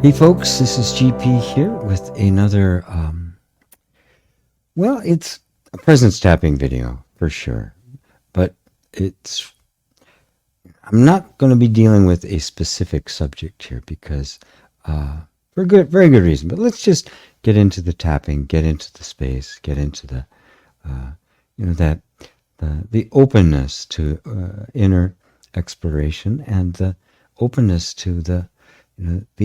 Hey folks, this is GP here with another, it's a presence tapping video for sure, but I'm not going to be dealing with a specific subject here because, for very good reason, but let's just get into the tapping, get into the space, get into the, the openness to inner exploration and the openness to the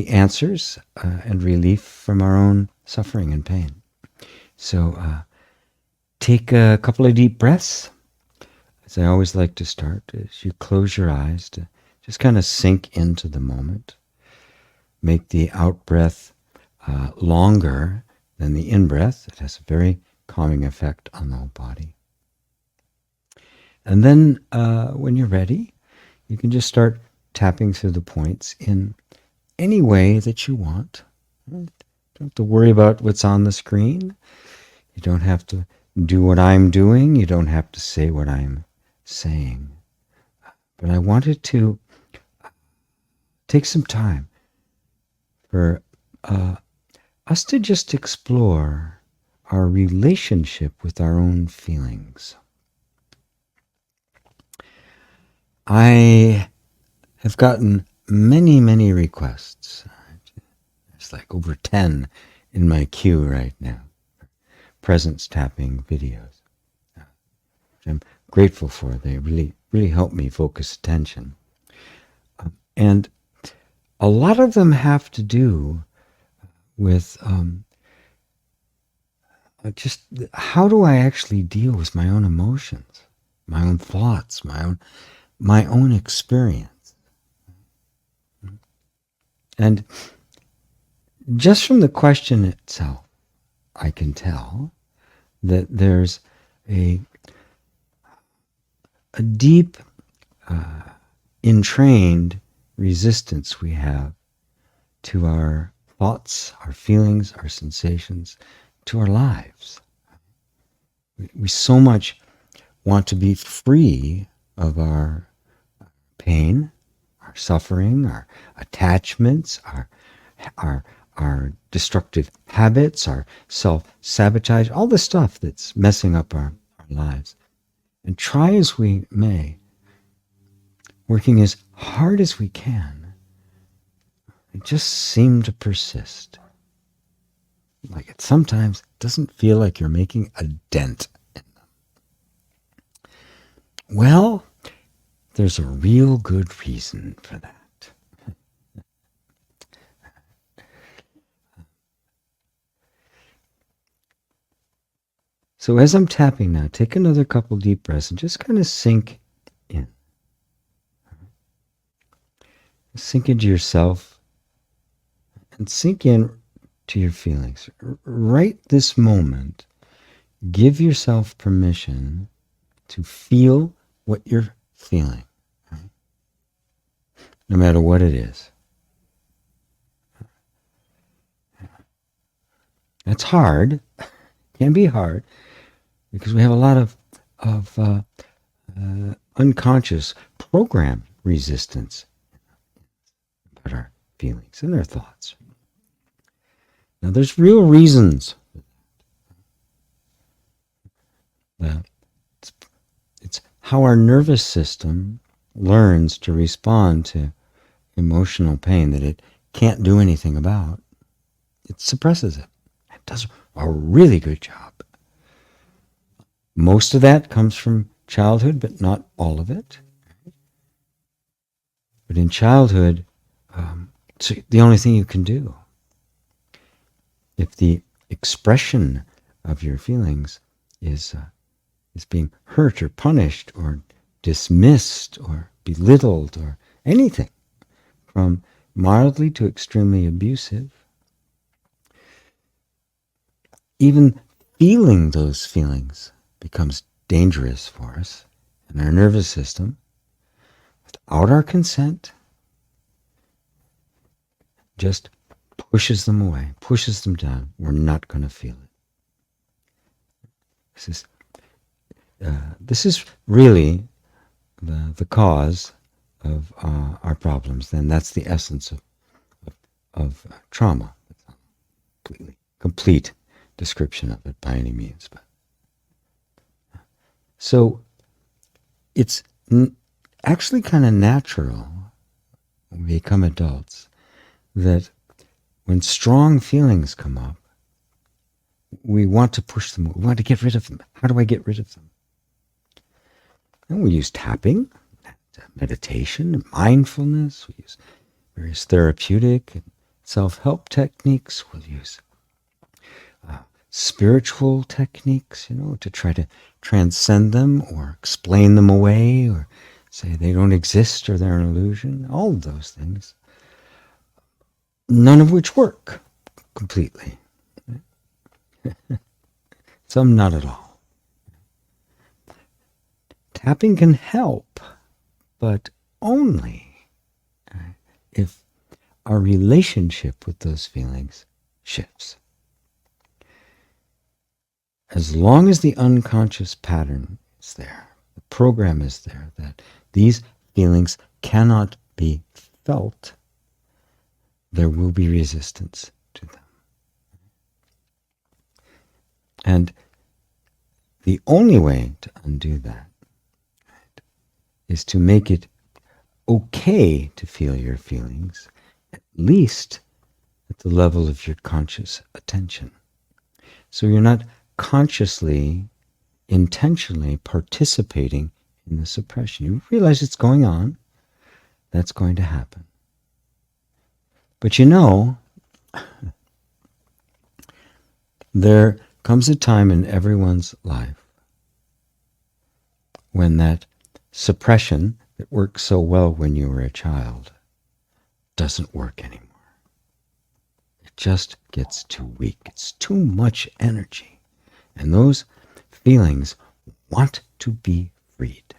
answers and relief from our own suffering and pain. So take a couple of deep breaths. As I always like to start, as you close your eyes to just kind of sink into the moment. Make the out breath longer than the in breath. It has a very calming effect on the whole body. And then when you're ready, you can just start tapping through the points in any way that you want. You don't have to worry about what's on the screen. You don't have to do what I'm doing. You don't have to say what I'm saying. But I wanted to take some time for us to just explore our relationship with our own feelings. I have gotten many requests. There's like over 10 in my queue right now for presence tapping videos, which I'm grateful for. They really help me focus attention. And a lot of them have to do with just how do I actually deal with my own emotions, my own thoughts, my own experience. And just from the question itself, I can tell that there's a deep, entrained resistance we have to our thoughts, our feelings, our sensations, to our lives. We so much want to be free of our pain, our suffering, our attachments, our destructive habits, our self-sabotage, all the stuff that's messing up our lives. And try as we may, working as hard as we can, it just seems to persist. Like it sometimes doesn't feel like you're making a dent in them. Well, there's a real good reason for that. So as I'm tapping now, take another couple deep breaths and just kind of sink in. Sink into yourself and sink in to your feelings. Right this moment, give yourself permission to feel what you're feeling, right? No matter what it is. That's hard. Can be hard because we have a lot of unconscious program resistance about our feelings and our thoughts. Now, there's real reasons. It's how our nervous system learns to respond to emotional pain that it can't do anything about. It suppresses it. It does a really good job. Most of that comes from childhood, but not all of it. But in childhood, it's the only thing you can do. If the expression of your feelings is being hurt or punished or dismissed or belittled or anything from mildly to extremely abusive, even feeling those feelings becomes dangerous for us and our nervous system. Without our consent, just pushes them away, pushes them down. We're not going to feel it. This is really the cause of our problems. Then that's the essence of of trauma. It's not a complete description of it by any means. But so it's actually kind of natural when we become adults that when strong feelings come up, we want to push them. We want to get rid of them. How do I get rid of them? And we use tapping, meditation, mindfulness. We use various therapeutic and self-help techniques. We'll use spiritual techniques, to try to transcend them or explain them away or say they don't exist or they're an illusion. All of those things. None of which work completely. Some not at all. Tapping can help, but only if our relationship with those feelings shifts. As long as the unconscious pattern is there, the program is there that these feelings cannot be felt, there will be resistance to them. And the only way to undo that is to make it okay to feel your feelings, at least at the level of your conscious attention. So you're not consciously, intentionally participating in the suppression. You realize it's going on. That's going to happen. But there comes a time in everyone's life when that suppression that worked so well when you were a child doesn't work anymore. It just gets too weak. It's too much energy. And those feelings want to be freed.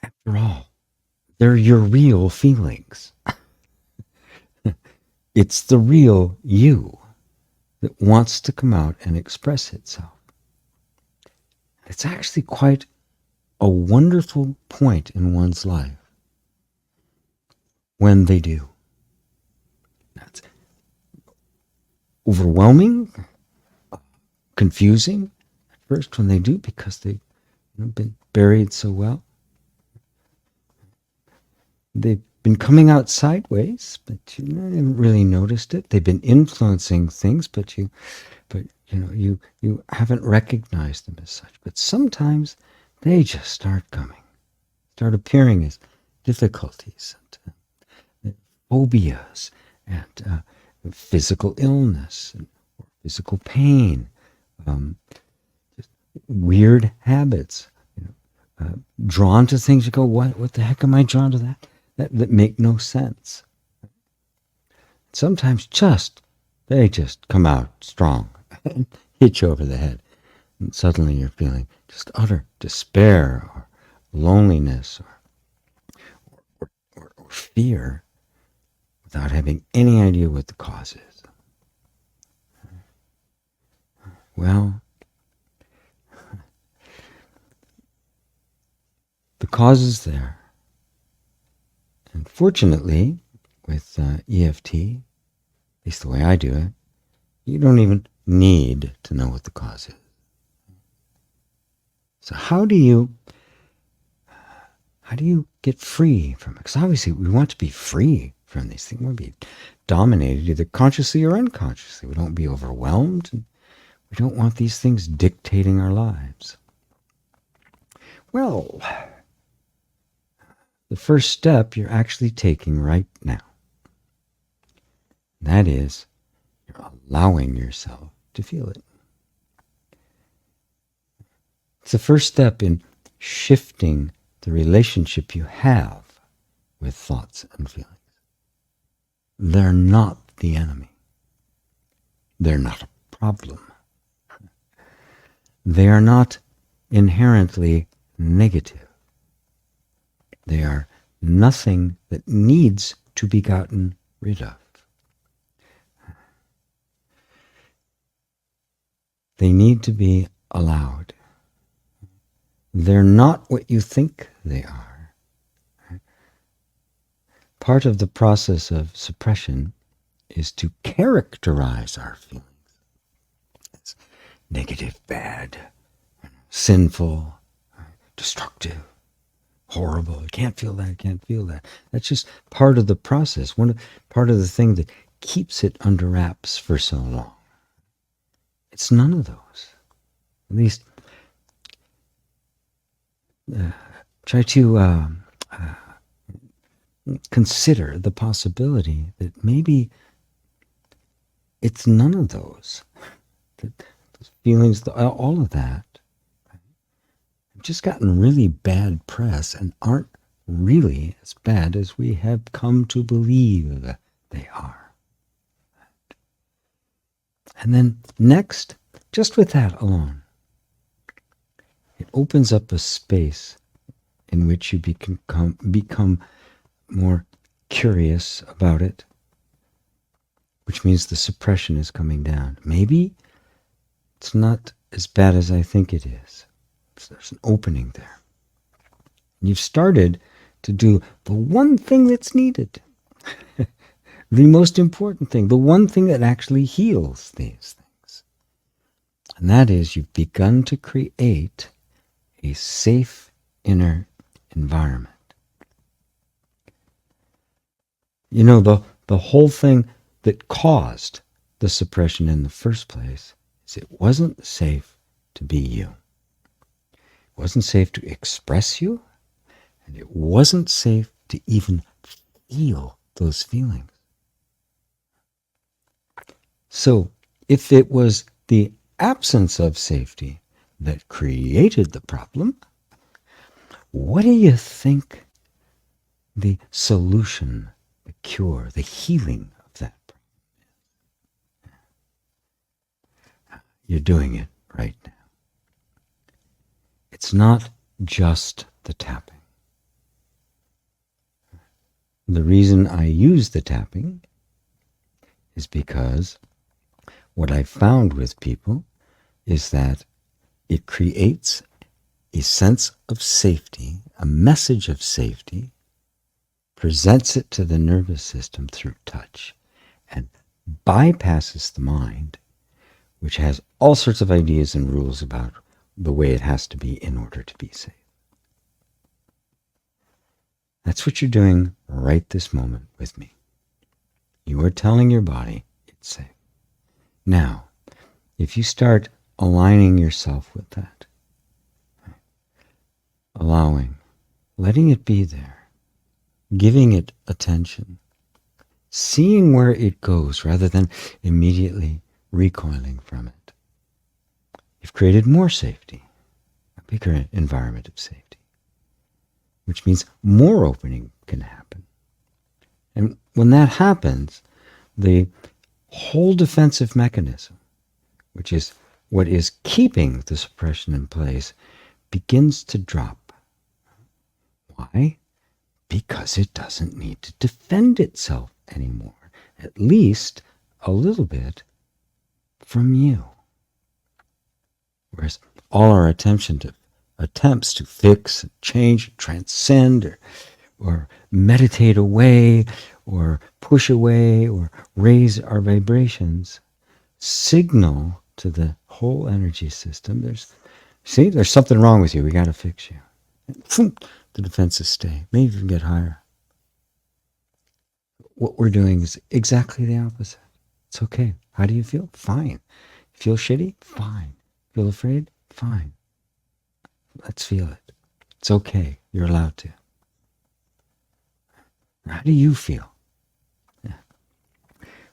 After all, they're your real feelings. It's the real you that wants to come out and express itself. It's actually quite a wonderful point in one's life when they do. That's overwhelming, confusing at first when they do because they've been buried so well. They've been coming out sideways, but you haven't really noticed it. They've been influencing things, but you haven't recognized them as such. But sometimes they just start start appearing as difficulties and phobias and physical illness or physical pain, just weird habits. Drawn to things, you go, what the heck am I drawn to that make no sense? Sometimes they just come out strong and hit you over the head. And suddenly you're feeling just utter despair or loneliness or fear without having any idea what the cause is. Well, the cause is there. And fortunately, with EFT, at least the way I do it, you don't even need to know what the cause is. So how do you get free from it? Because obviously we want to be free from these things. We want to be dominated either consciously or unconsciously. We don't want to be overwhelmed. And we don't want these things dictating our lives. Well, the first step you're actually taking right now. That is, you're allowing yourself to feel it. It's the first step in shifting the relationship you have with thoughts and feelings. They're not the enemy. They're not a problem. They are not inherently negative. They are nothing that needs to be gotten rid of. They need to be allowed. They're not what you think they are. Part of the process of suppression is to characterize our feelings as negative, bad, sinful, destructive, horrible. You can't feel that, can't feel that. That's just part of the process, part of the thing that keeps it under wraps for so long. It's none of those. At least try to consider the possibility that maybe it's none of those. That those feelings, all of that, have just gotten really bad press and aren't really as bad as we have come to believe they are. And then next, just with that alone, it opens up a space in which you become more curious about it, which means the suppression is coming down. Maybe it's not as bad as I think it is. So there's an opening there. And you've started to do the one thing that's needed, the most important thing, the one thing that actually heals these things. And that is you've begun to create a safe inner environment. You know, the whole thing that caused the suppression in the first place is it wasn't safe to be you. It wasn't safe to express you, and it wasn't safe to even feel those feelings. So, if it was the absence of safety that created the problem, what do you think the solution, the cure, the healing of that problem is? You're doing it right now. It's not just the tapping. The reason I use the tapping is because what I found with people is that it creates a sense of safety, a message of safety, presents it to the nervous system through touch, and bypasses the mind, which has all sorts of ideas and rules about the way it has to be in order to be safe. That's what you're doing right this moment with me. You are telling your body it's safe. Now, if you start aligning yourself with that, allowing, letting it be there, giving it attention, seeing where it goes rather than immediately recoiling from it, you've created more safety, a bigger environment of safety, which means more opening can happen. And when that happens, the whole defensive mechanism, which is what is keeping the suppression in place, begins to drop. Why? Because it doesn't need to defend itself anymore, at least a little bit from you. Whereas all our attempts to fix, change, transcend, or meditate away, or push away, or raise our vibrations, signal to the whole energy system, there's something wrong with you, we got to fix you. The defenses stay, maybe even get higher. What we're doing is exactly the opposite. It's okay. How do you feel? Fine. Feel shitty? Fine. Feel afraid? Fine. Let's feel it. It's okay. You're allowed to. How do you feel? Yeah.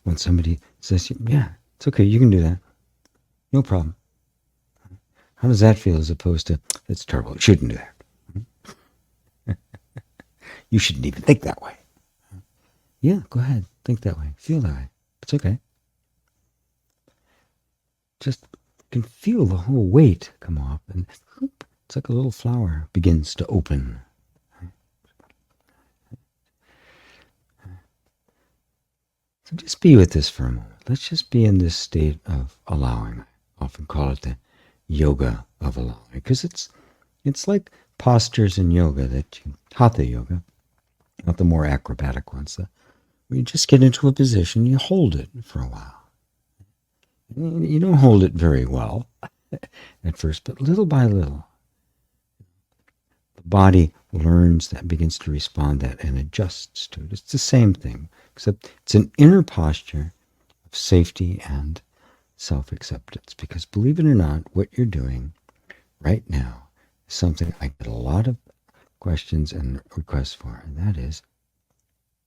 When somebody says, yeah, it's okay, you can do that. No problem. How does that feel as opposed to, it's terrible, you shouldn't do that. You shouldn't even think that way. Yeah, go ahead, think that way, feel that way. It's okay. Just can feel the whole weight come off, and it's like a little flower begins to open. So just be with this for a moment. Let's just be in this state of allowing. I often call it the yoga of allowing, because it's like postures in yoga, hatha yoga, not the more acrobatic ones, the you just get into a position, you hold it for a while. You don't hold it very well at first, but little by little, the body learns that, begins to respond that, and adjusts to it. It's the same thing, except it's an inner posture of safety and self-acceptance. Because believe it or not, what you're doing right now is something I get a lot of questions and requests for, and that is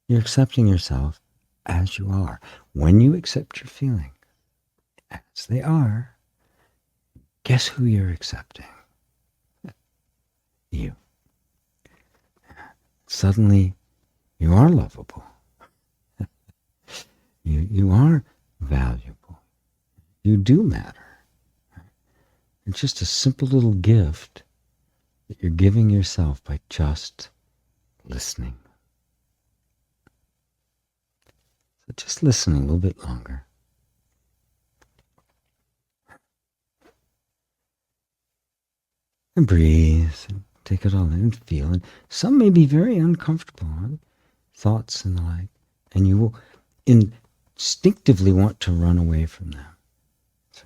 you're accepting yourself as you are. When you accept your feelings as they are, guess who you're accepting? You. Suddenly, you are lovable. You are valuable. You do matter. It's just a simple little gift that you're giving yourself by just listening. So just listen a little bit longer. And breathe and take it all in and feel. And some may be very uncomfortable, huh? Thoughts and the like. And you will instinctively want to run away from them. So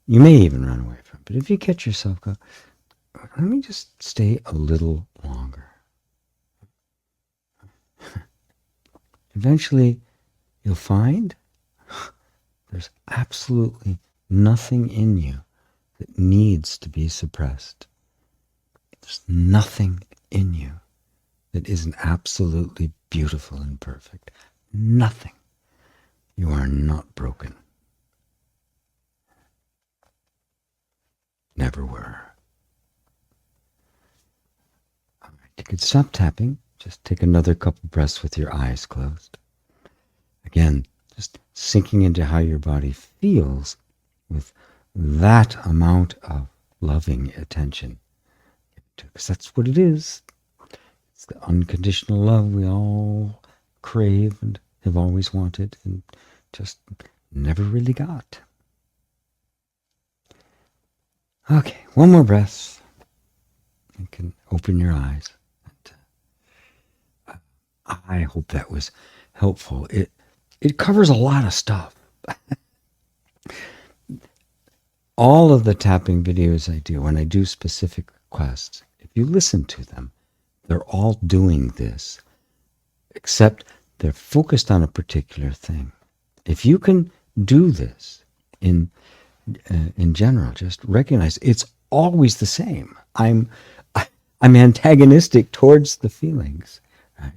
you may even run away from them. But if you catch yourself, go, let me just stay a little longer. Eventually, you'll find there's absolutely nothing in you that needs to be suppressed. There's nothing in you that isn't absolutely beautiful and perfect. Nothing. You are not broken. Never were. All right, you could stop tapping. Just take another couple breaths with your eyes closed. Again, just sinking into how your body feels with that amount of loving attention. Because that's what it is. It's the unconditional love we all crave and have always wanted and just never really got. Okay, one more breath. You can open your eyes. I hope that was helpful. It covers a lot of stuff. All of the tapping videos I do, when I do specific requests, if you listen to them, they're all doing this, except they're focused on a particular thing. If you can do this in general, just recognize it's always the same. I'm antagonistic towards the feelings, right?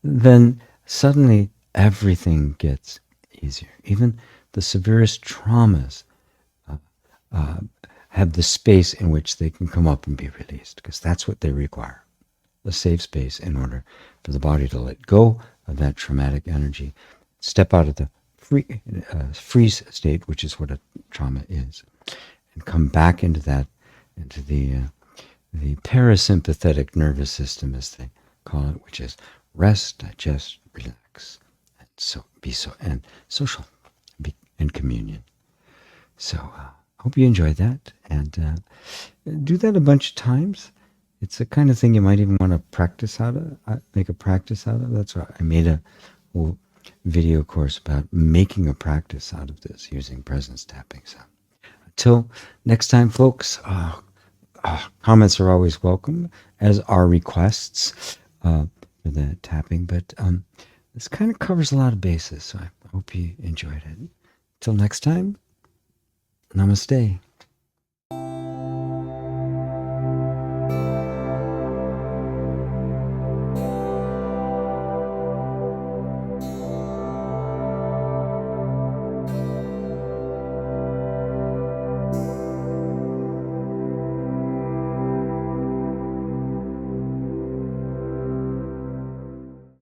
Then suddenly everything gets easier. Even the severest traumas have the space in which they can come up and be released, because that's what they require, a safe space in order for the body to let go of that traumatic energy, step out of the freeze state, which is what a trauma is, and come back into the parasympathetic nervous system, as they call it, which is rest, digest, relax, and and social, and communion. So hope you enjoyed that, and do that a bunch of times. It's the kind of thing you might even want to practice out of, make a practice out of. That's why I made a whole video course about making a practice out of this using presence tapping. So until next time, folks, comments are always welcome, as are requests for the tapping. But this kind of covers a lot of bases, so I hope you enjoyed it. Till next time, namaste.